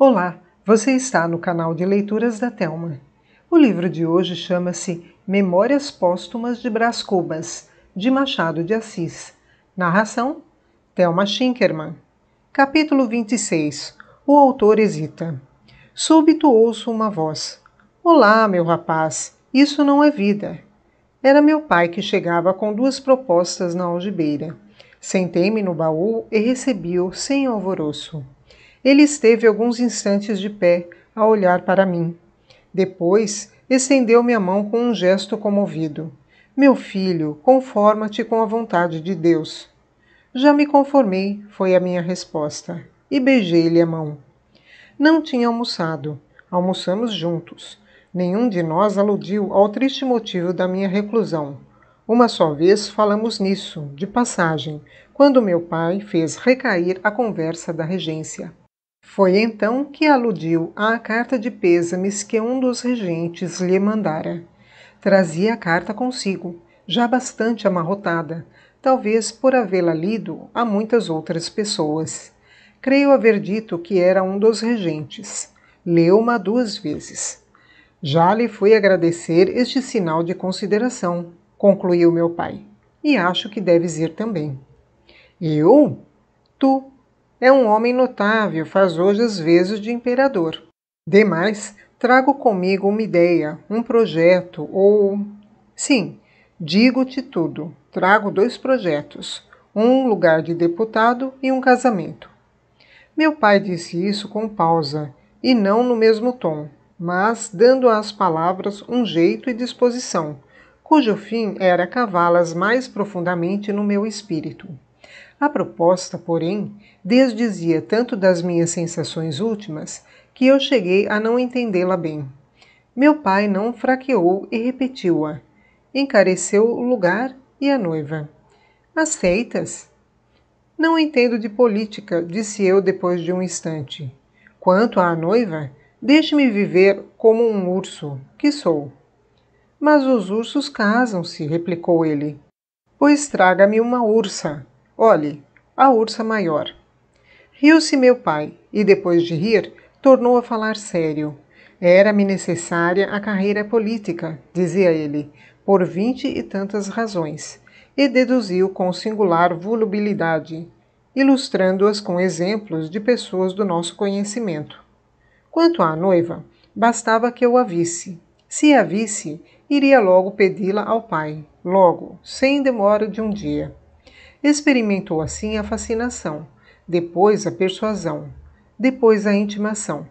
Olá, você está no canal de leituras da Thelma. O livro de hoje chama-se Memórias Póstumas de Brás Cubas, de Machado de Assis. Narração: Thelma Schinkerman. Capítulo 26. O autor hesita. Súbito ouço uma voz. Olá, meu rapaz, isso não é vida. Era meu pai que chegava com 2 propostas na algibeira. Sentei-me no baú e recebi-o sem alvoroço. Ele esteve alguns instantes de pé, a olhar para mim. Depois, estendeu-me a mão com um gesto comovido. Meu filho, conforma-te com a vontade de Deus. Já me conformei, foi a minha resposta, e beijei-lhe a mão. Não tinha almoçado. Almoçamos juntos. Nenhum de nós aludiu ao triste motivo da minha reclusão. Uma só vez falamos nisso, de passagem, quando meu pai fez recair a conversa da regência. Foi então que aludiu à carta de pêsames que um dos regentes lhe mandara. Trazia a carta consigo, já bastante amarrotada, talvez por havê-la lido a muitas outras pessoas. Creio haver dito que era um dos regentes. Leu-ma 2 vezes. Já lhe fui agradecer este sinal de consideração, concluiu meu pai, e acho que deves ir também. Eu? Tu. É um homem notável, faz hoje as vezes de imperador. Demais, trago comigo uma ideia, um projeto, ou... Sim, digo-te tudo. Trago 2 projetos, um lugar de deputado e um casamento. Meu pai disse isso com pausa, e não no mesmo tom, mas dando às palavras um jeito e disposição, cujo fim era cavá-las mais profundamente no meu espírito. A proposta, porém, desdizia tanto das minhas sensações últimas que eu cheguei a não entendê-la bem. Meu pai não fraqueou e repetiu-a. Encareceu o lugar e a noiva. Aceitas? Não entendo de política, disse eu depois de um instante. Quanto à noiva, deixe-me viver como um urso, que sou. Mas os ursos casam-se, replicou ele. Pois traga-me uma ursa. Olhe, a ursa maior. Riu-se meu pai, e depois de rir, tornou a falar sério. Era-me necessária a carreira política, dizia ele, por 20 e tantas razões, e deduziu com singular volubilidade, ilustrando-as com exemplos de pessoas do nosso conhecimento. Quanto à noiva, bastava que eu a visse. Se a visse, iria logo pedi-la ao pai, logo, sem demora de um dia. Experimentou assim a fascinação, depois a persuasão, depois a intimação.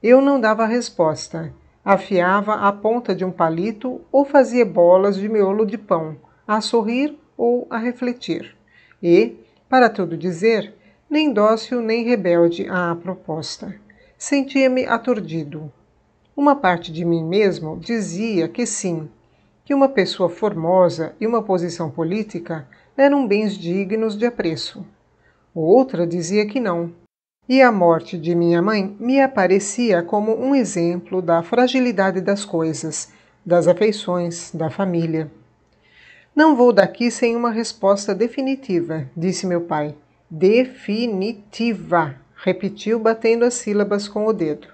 Eu não dava resposta, afiava a ponta de um palito ou fazia bolas de miolo de pão, a sorrir ou a refletir. E, para tudo dizer, nem dócil nem rebelde à proposta. Sentia-me aturdido. Uma parte de mim mesmo dizia que sim, que uma pessoa formosa e uma posição política eram bens dignos de apreço. Outra dizia que não. E a morte de minha mãe me aparecia como um exemplo da fragilidade das coisas, das afeições, da família. Não vou daqui sem uma resposta definitiva, disse meu pai. Definitiva, repetiu batendo as sílabas com o dedo.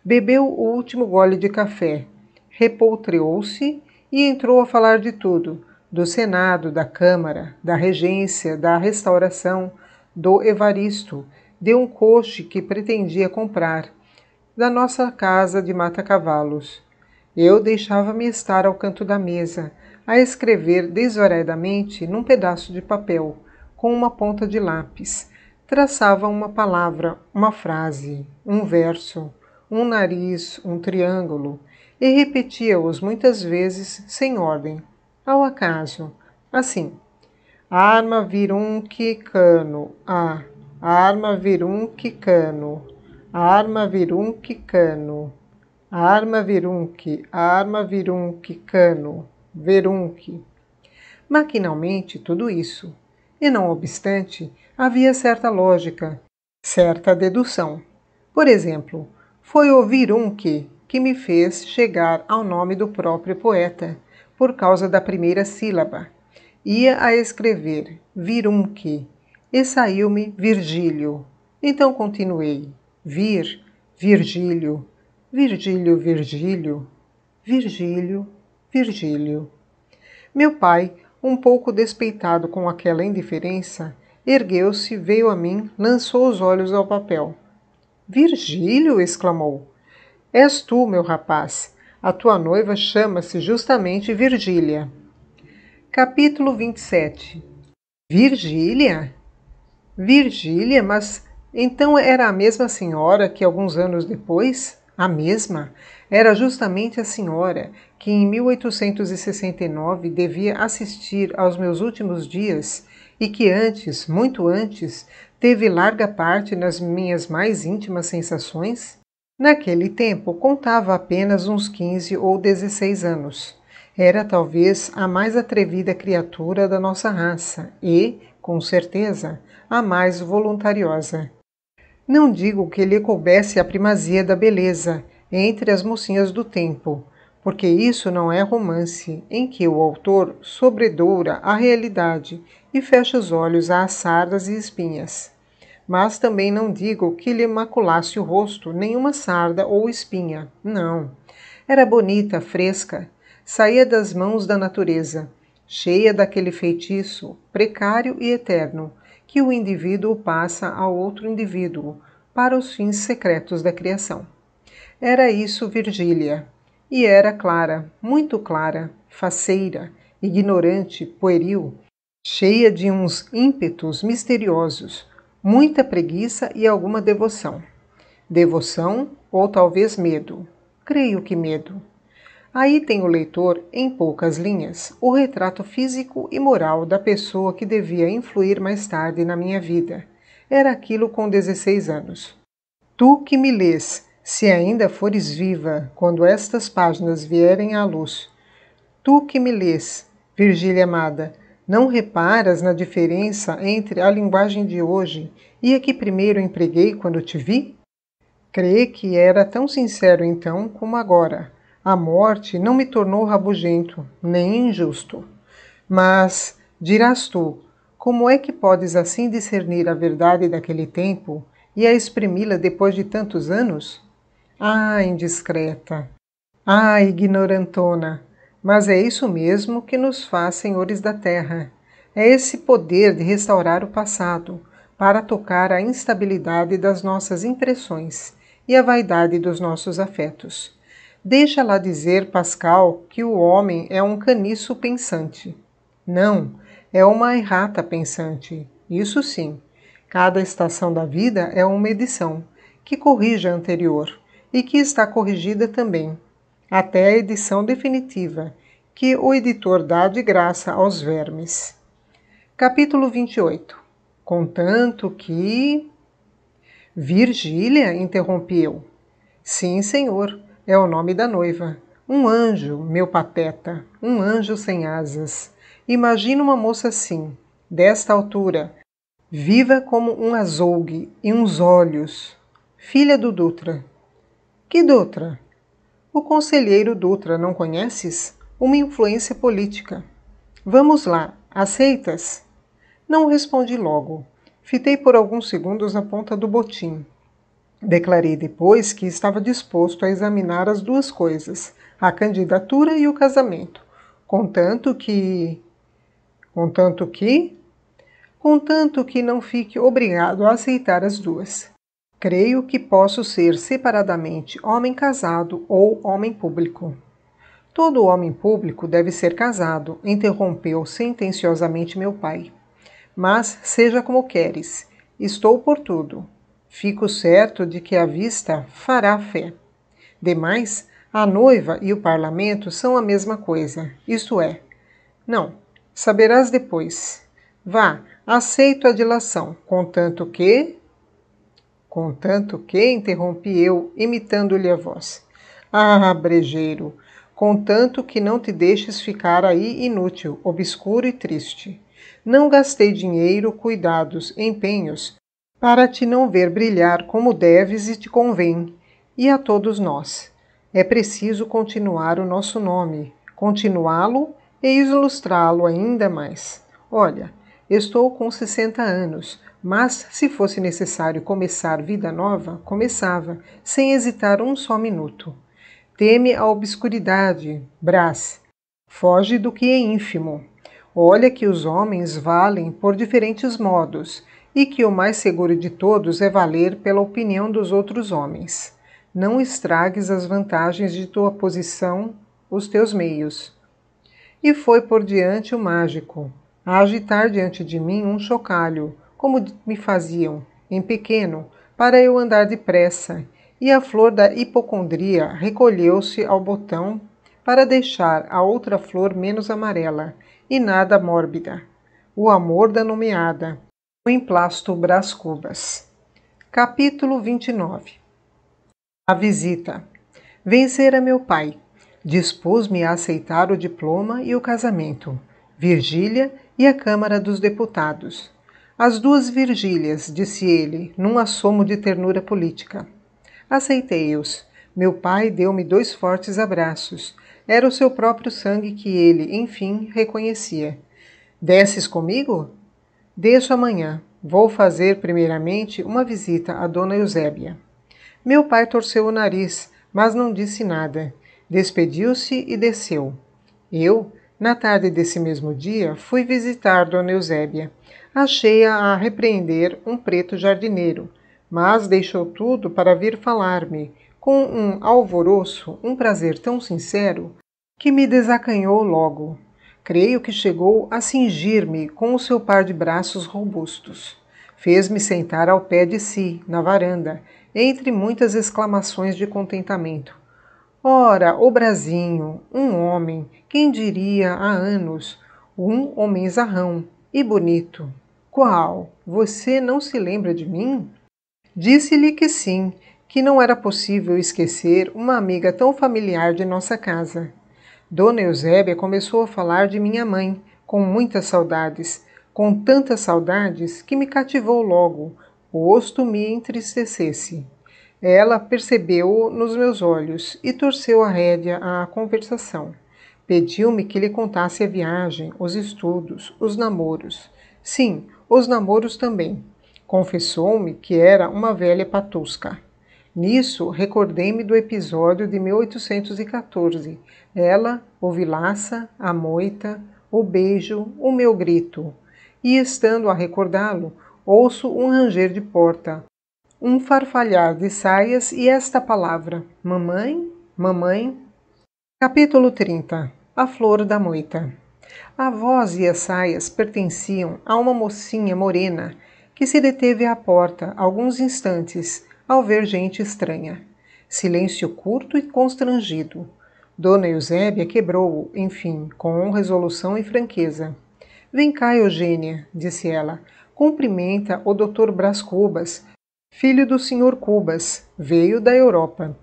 Bebeu o último gole de café, repoltreou-se e entrou a falar de tudo, do Senado, da Câmara, da Regência, da Restauração, do Evaristo, de um coche que pretendia comprar, da nossa casa de mata-cavalos. Eu deixava-me estar ao canto da mesa, a escrever desvaradamente num pedaço de papel, com uma ponta de lápis. Traçava uma palavra, uma frase, um verso, um nariz, um triângulo, e repetia-os muitas vezes sem ordem, ao acaso, assim. Arma virunque cano, arma virunque cano, arma virunque cano, arma virunque cano, verunque. Maquinalmente tudo isso, e não obstante, havia certa lógica, certa dedução. Por exemplo, foi o virunque que me fez chegar ao nome do próprio poeta, por causa da primeira sílaba. Ia a escrever virunque, e saiu-me Virgílio. Então continuei. Virgílio, Virgílio, Virgílio, Virgílio, Virgílio. Meu pai, um pouco despeitado com aquela indiferença, ergueu-se, veio a mim, lançou os olhos ao papel. Virgílio! Exclamou. És tu, meu rapaz. A tua noiva chama-se justamente Virgília. Capítulo 27. Virgília? Virgília, mas então era a mesma senhora que alguns anos depois? A mesma? Era justamente a senhora que em 1869 devia assistir aos meus últimos dias e que antes, muito antes, teve larga parte nas minhas mais íntimas sensações? Naquele tempo contava apenas uns 15 ou 16 anos. Era talvez a mais atrevida criatura da nossa raça e, com certeza, a mais voluntariosa. Não digo que lhe coubesse a primazia da beleza entre as mocinhas do tempo, porque isso não é romance em que o autor sobredoura a realidade e fecha os olhos às sardas e espinhas. Mas também não digo que lhe maculasse o rosto nenhuma sarda ou espinha. Não. Era bonita, fresca, saía das mãos da natureza, cheia daquele feitiço, precário e eterno, que o indivíduo passa a outro indivíduo para os fins secretos da criação. Era isso Virgília. E era clara, muito clara, faceira, ignorante, pueril, cheia de uns ímpetos misteriosos, muita preguiça e alguma devoção. Devoção ou talvez medo. Creio que medo. Aí tem o leitor, em poucas linhas, o retrato físico e moral da pessoa que devia influir mais tarde na minha vida. Era aquilo com 16 anos. Tu que me lês, se ainda fores viva, quando estas páginas vierem à luz. Tu que me lês, Virgília amada, não reparas na diferença entre a linguagem de hoje e a que primeiro empreguei quando te vi? Crê que era tão sincero então como agora. A morte não me tornou rabugento, nem injusto. Mas, dirás tu, como é que podes assim discernir a verdade daquele tempo e a exprimi-la depois de tantos anos? Ah, indiscreta! Ah, ignorantona! Mas é isso mesmo que nos faz senhores da terra. É esse poder de restaurar o passado, para tocar a instabilidade das nossas impressões e a vaidade dos nossos afetos. Deixa lá dizer Pascal que o homem é um caniço pensante. Não, é uma errata pensante. Isso sim. Cada estação da vida é uma edição, que corrige a anterior e que está corrigida também, até a edição definitiva, que o editor dá de graça aos vermes. Capítulo 28. Contanto que... Virgília, interrompi eu. Sim, senhor, é o nome da noiva. Um anjo, meu pateta, um anjo sem asas. Imagina uma moça assim, desta altura, viva como um azougue e uns olhos. Filha do Dutra. Que Dutra? O conselheiro Dutra, não conheces? Uma influência política. Vamos lá, aceitas? Não respondi logo. Fitei por alguns segundos a ponta do botim. Declarei depois que estava disposto a examinar as duas coisas, a candidatura e o casamento, contanto que não fique obrigado a aceitar as duas. Creio que posso ser separadamente homem casado ou homem público. Todo homem público deve ser casado, interrompeu sentenciosamente meu pai. Mas seja como queres, estou por tudo. Fico certo de que a vista fará fé. Demais, a noiva e o parlamento são a mesma coisa, isto é. Não, saberás depois. Vá, aceito a dilação, contanto que, interrompi eu, imitando-lhe a voz. Ah, brejeiro, contanto que não te deixes ficar aí inútil, obscuro e triste. Não gastei dinheiro, cuidados, empenhos, para te não ver brilhar como deves e te convém, e a todos nós. É preciso continuar o nosso nome, continuá-lo e ilustrá-lo ainda mais. Olha, estou com 60 anos, Mas, se fosse necessário começar vida nova, começava, sem hesitar um só minuto. Teme a obscuridade, Brás. Foge do que é ínfimo. Olha que os homens valem por diferentes modos, e que o mais seguro de todos é valer pela opinião dos outros homens. Não estragues as vantagens de tua posição, os teus meios. E foi por diante o mágico, a agitar diante de mim um chocalho, como me faziam, em pequeno, para eu andar depressa, e a flor da hipocondria recolheu-se ao botão para deixar a outra flor menos amarela e nada mórbida. O amor da nomeada, o emplasto Brás Cubas. Capítulo 29. A visita. Vencera meu pai. Dispus-me a aceitar o diploma e o casamento, Virgília e a Câmara dos Deputados. As duas Virgílias, disse ele, num assomo de ternura política. Aceitei-os. Meu pai deu-me 2 fortes abraços. Era o seu próprio sangue que ele, enfim, reconhecia. Desces comigo? Desço amanhã. Vou fazer, primeiramente, uma visita a Dona Eusébia. Meu pai torceu o nariz, mas não disse nada. Despediu-se e desceu. Eu, na tarde desse mesmo dia, fui visitar Dona Eusébia. Achei-a a repreender um preto jardineiro, mas deixou tudo para vir falar-me, com um alvoroço, um prazer tão sincero, que me desacanhou logo. Creio que chegou a cingir-me com o seu par de braços robustos. Fez-me sentar ao pé de si, na varanda, entre muitas exclamações de contentamento. Ora, o Brasinho, um homem, quem diria há anos, um homenzarrão e bonito. Qual? Você não se lembra de mim? Disse-lhe que sim, que não era possível esquecer uma amiga tão familiar de nossa casa. Dona Eusébia começou a falar de minha mãe, com muitas saudades, com tantas saudades que me cativou logo, posto me entristecesse. Ela percebeu-o nos meus olhos e torceu a rédea à conversação. Pediu-me que lhe contasse a viagem, os estudos, os namoros. Sim, os namoros também. Confessou-me que era uma velha patusca. Nisso, recordei-me do episódio de 1814. Ela, o Vilaça, a moita, o beijo, o meu grito. E, estando a recordá-lo, ouço um ranger de porta, um farfalhar de saias e esta palavra: mamãe, mamãe. Capítulo 30. A flor da moita. A voz e as saias pertenciam a uma mocinha morena que se deteve à porta alguns instantes ao ver gente estranha. Silêncio curto e constrangido. Dona Eusébia quebrou-o, enfim, com resolução e franqueza. Vem cá, Eugênia, disse ela. Cumprimenta o Dr. Brás Cubas, filho do Sr. Cubas, veio da Europa.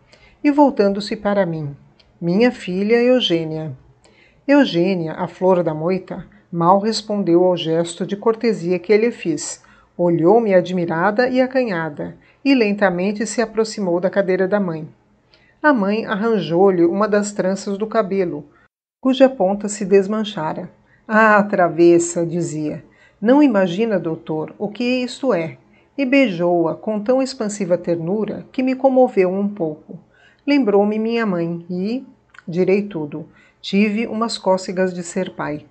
E voltando-se para mim. Minha filha Eugênia. Eugênia, a flor da moita, mal respondeu ao gesto de cortesia que lhe fiz. Olhou-me admirada e acanhada, e lentamente se aproximou da cadeira da mãe. A mãe arranjou-lhe uma das tranças do cabelo, cuja ponta se desmanchara. Ah, travessa, dizia. Não imagina, doutor, o que isto é. E beijou-a com tão expansiva ternura que me comoveu um pouco. Lembrou-me minha mãe e, direi tudo, tive umas cócegas de ser pai.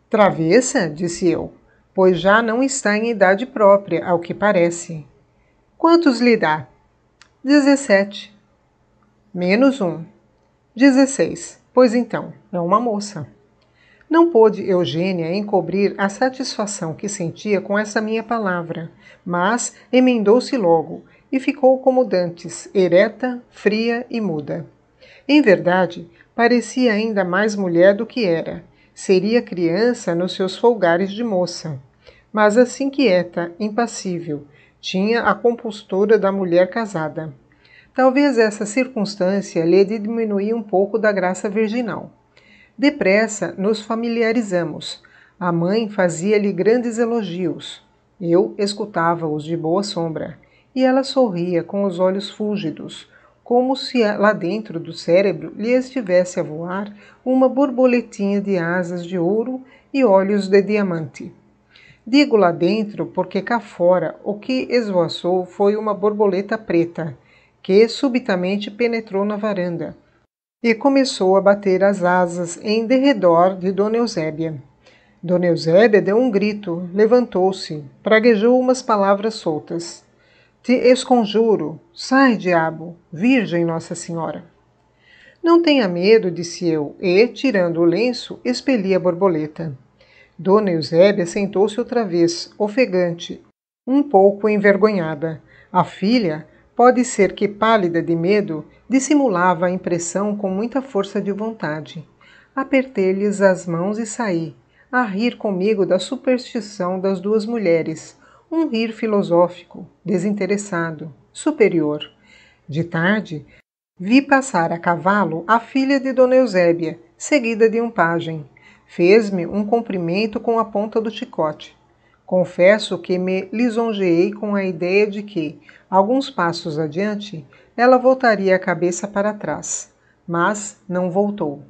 Travessa, disse eu, pois já não está em idade própria, ao que parece. Quantos lhe dá? 17. Menos 1. 16. Pois então, é uma moça. Não pôde Eugênia encobrir a satisfação que sentia com essa minha palavra, mas emendou-se logo e ficou como dantes, ereta, fria e muda. Em verdade, parecia ainda mais mulher do que era. Seria criança nos seus folgares de moça, mas assim quieta, impassível, tinha a compostura da mulher casada. Talvez essa circunstância lhe diminuía um pouco da graça virginal. Depressa nos familiarizamos. A mãe fazia-lhe grandes elogios. Eu escutava-os de boa sombra, e ela sorria com os olhos fúlgidos, como se lá dentro do cérebro lhe estivesse a voar uma borboletinha de asas de ouro e olhos de diamante. Digo lá dentro porque cá fora o que esvoaçou foi uma borboleta preta, que subitamente penetrou na varanda e começou a bater as asas em derredor de Dona Eusébia. Dona Eusébia deu um grito, levantou-se, praguejou umas palavras soltas. Te esconjuro, sai, diabo, Virgem Nossa Senhora. Não tenha medo, disse eu, e, tirando o lenço, expeli a borboleta. Dona Eusébia sentou-se outra vez, ofegante, um pouco envergonhada. A filha, pode ser que pálida de medo, dissimulava a impressão com muita força de vontade. Apertei-lhes as mãos e saí, a rir comigo da superstição das duas mulheres, um rir filosófico, desinteressado, superior. De tarde, vi passar a cavalo a filha de Dona Eusébia, seguida de um pajem. Fez-me um cumprimento com a ponta do chicote. Confesso que me lisonjeei com a ideia de que, alguns passos adiante, ela voltaria a cabeça para trás. Mas não voltou.